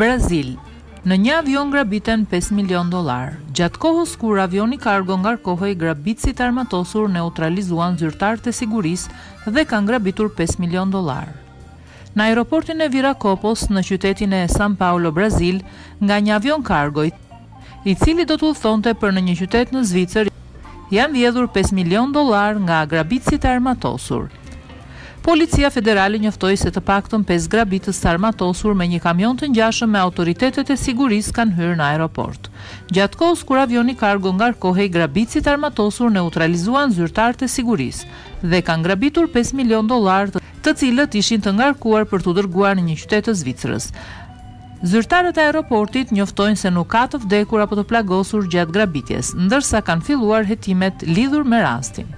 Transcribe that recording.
Brazil. Në një avion grabiten 5 milion dollar. Gjatë kohës kur avioni kargo ngarkohej, grabitësit armatosur neutralizuan zyrtarët e sigurisë dhe kanë grabitur 5 milion dollar. Në aeroportin e Viracopos në qytetin e São Paulo, Brazil, nga një avion kargo i cili do të udhëtonte për në një qytet në Zvicër, janë vjedhur 5 milion dollar nga grabitësit e armatosur. Policia federale njoftoi se të paktën 5 grabitës të armatosur me një kamion të ngjashëm me autoritetet e sigurisë kanë hyrë në aeroport. Gjatë kohës kur avioni kargo ngarkohej, grabitësit armatosur neutralizuan zyrtarët e sigurisë dhe kanë grabitur 5 milion dollar, të cilët ishin të ngarkuar për t'u dërguar në një qytet të Zvicrës. Zyrtarët e aeroportit njoftojnë se nuk ka të vdekur apo të plagosur gjatë grabitjes, ndërsa kanë filluar hetimet lidhur me rastin.